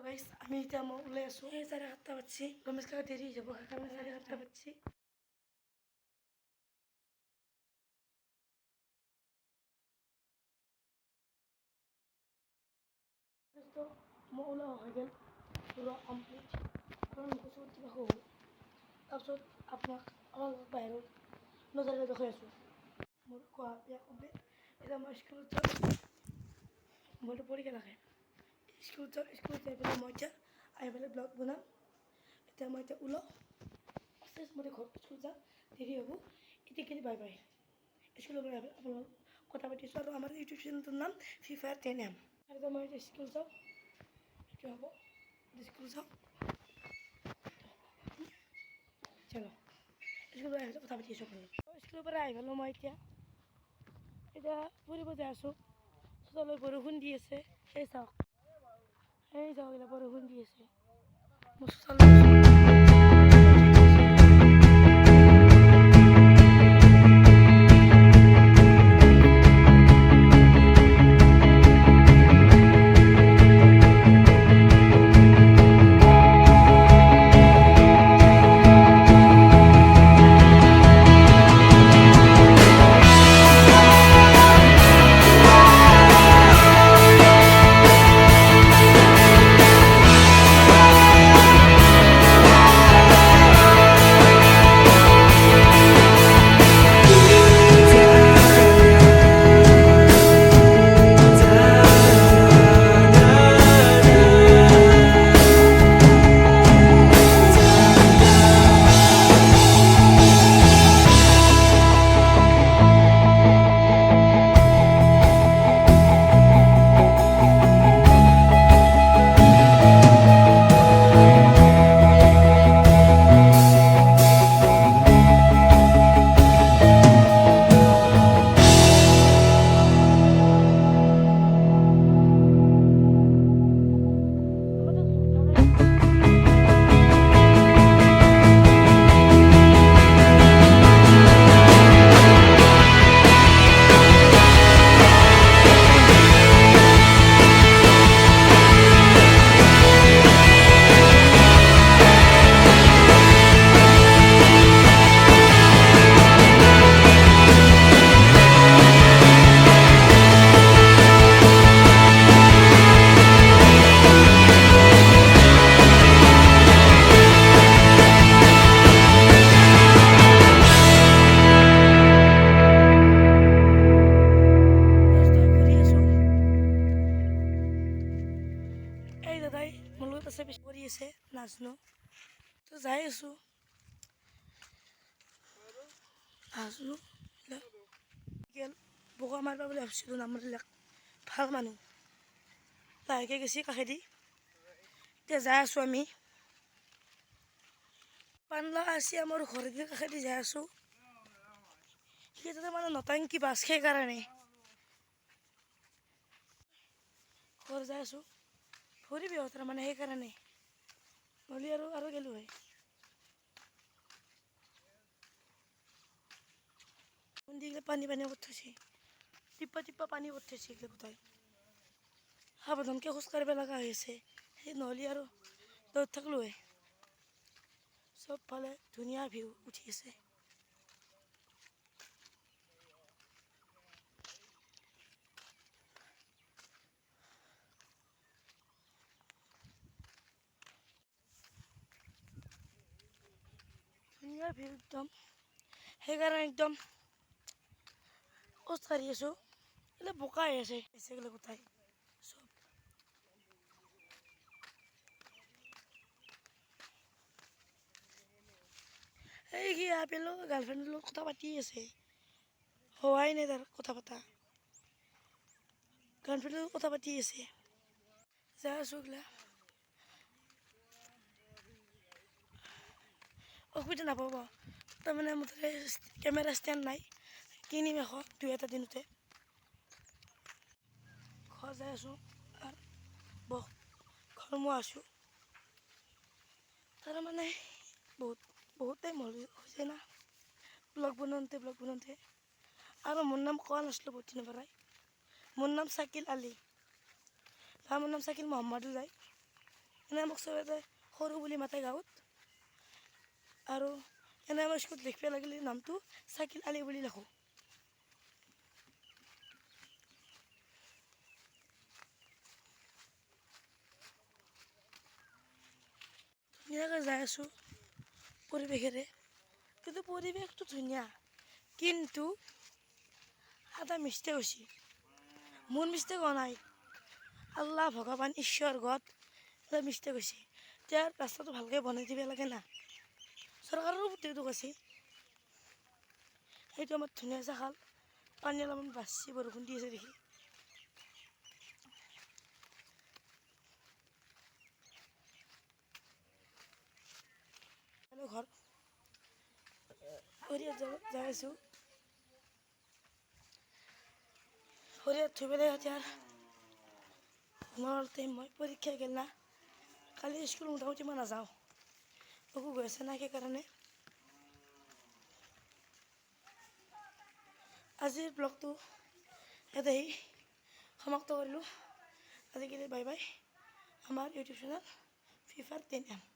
Guys আমি এটা ওলাই আছো 7:30 বাজছে রমেশ কাকা দেরি হয়ে যাবো কারণ 7:30 বাজছে তো ওলা হয়ে গেল পুরো কমপ্লিট কারণ কিছু কিবা হব তাৰপিছত আপোনাক অলপ বাহিৰত নজৰলৈ দেখাই আছোঁ মোৰ খোৱা পিয়া কমপ্লিট এতিয়া মই স্কুলত যাওঁ মইতো পৰীক্ষা থাকে স্কুলত যাই পেলাই মই এতিয়া আহি পেলাই ব্লগ বনাম এতিয়া মই এতিয়া ওলাওঁ চেছ মই ঘৰত স্কুল যাম দেৰি হ'ব এতিয়া কিন্তু বাই বাই স্কুলৰ পৰা আপোনালোক কথা পাতিছোঁ আৰু আমাৰ ইউটিউব চেনেলটোৰ নাম ফ্ৰী ফায়াৰ 10M আৰু এতিয়া মই এতিয়া স্কুল যাওঁ এইটো হ'ব স্কুল যাওঁ চলো স্কুলৰ পৰা আহি কথা পাতি আছোঁ আপোনালোক স্কুলৰ পৰা আহি পেলাই মই এতিয়া ফুৰিব যাই আছোঁ চোতালত বৰষুণ দি আছে সেই চাওক এতিয়া বৰষুণ দি আছে মোৰ দাদাই মোৰ লগত আছে পিছ কৰি আছে নাজনো তো যাই আছোঁ নাজনো গেল বোকা মাৰিবা বুলি ভাবিছিলোঁ নামবিলাক ভাল মানুহ লাহেকৈ গেছি কাষেদি এতিয়া যাই আছোঁ আমি পানলা আছে আমাৰ ঘৰৰ কাষেদি যাই আছোঁ সি তাতে মানে নটাংকি বাছ সেইকাৰণে ঘৰ যাই আছোঁ ফুৰিবি তাৰ মানে সেইকাৰণে নহ'লে আৰু গেলোঁ হয় মন্দিৰগিলা পানী কৰি থৈছে টিপ্পা পানী কৰি থৈছে এইগিলা গোটাই সাৱধানকৈ খোজ কাঢ়িব লগা হৈ আছে সেই নহ'লে আৰু দৌৰ থাকলোঁ হয় চবফালে ধুনীয়া ভিউ উঠি আছে ধুনীয়া ভিউ একদম সেইকাৰণে একদম খোজ কাঢ়ি আছোঁ এইগিলা বোকা হৈ আছে এইগিলা গোটাই চব এই সি আপেলো গাৰ্লফ্ৰেণ্ডৰ লগত কথা পাতি আছে হোৱাই নাই তাৰ কথা পতা গাৰ্লফ্ৰেণ্ডৰ লগত কথা পাতি আছে যাই আছোঁ এইগিলা অসুবিধা নাপাব তাৰমানে মুঠতে কেমেৰা ষ্টেণ্ড নাই কিনিম এখন 2-এটা দিনতে ঘৰ যাই আছোঁ আৰু ঘৰ মই আছোঁ তাৰমানে বহুত টাইম হৈছে না ব্লগ বনাওঁতে আৰু মোৰ নাম কোৱা নাছিলোঁ বহুত দিনৰ পৰাই মোৰ নাম শাকিল আলী মোৰ নাম শাকিল মহম্মদো যায় এনে মোক চবে সৰু বুলি মাতে গাঁৱত আৰু এনে আমাৰ স্কুলত লিখিব লাগিলে নামটো চাকিল আলি বুলি লিখোঁ। ধুনীয়াকৈ যাই আছোঁ পৰিৱেশেৰে, কিন্তু পৰিৱেশটো ধুনীয়া, কিন্তু এটা মিষ্টেক হৈছে। মোৰ মিষ্টেক হোৱা নাই, আল্লাহ ভগৱান ঈশ্বৰ গড এটা মিষ্টেক হৈছে। এতিয়া ৰাস্তাটো ভালকৈ বনাই দিব লাগে না, চৰকাৰৰো প্ৰতি দুখ আছে। সেইটো আমাৰ ধুনীয়া চাখাল পানী অলপমান বাচি বৰষুণ দি আছে দেখি। ঘৰ হৰিয়াত যাই আছোঁ। হৰিয়াত থৈ পেলাই এতিয়া ঘুমাৰ টাইম মই পৰীক্ষা গেল না, কালি স্কুল মোটামুটি মই নাযাওঁ, অসুখ হৈ আছে না সেইকাৰণে। আজিৰ ব্লগটো ইয়াতেই সমাপ্ত কৰিলোঁ। আজিকালি বাই বাই। আমাৰ ইউটিউব চেনেল FIFA 10M।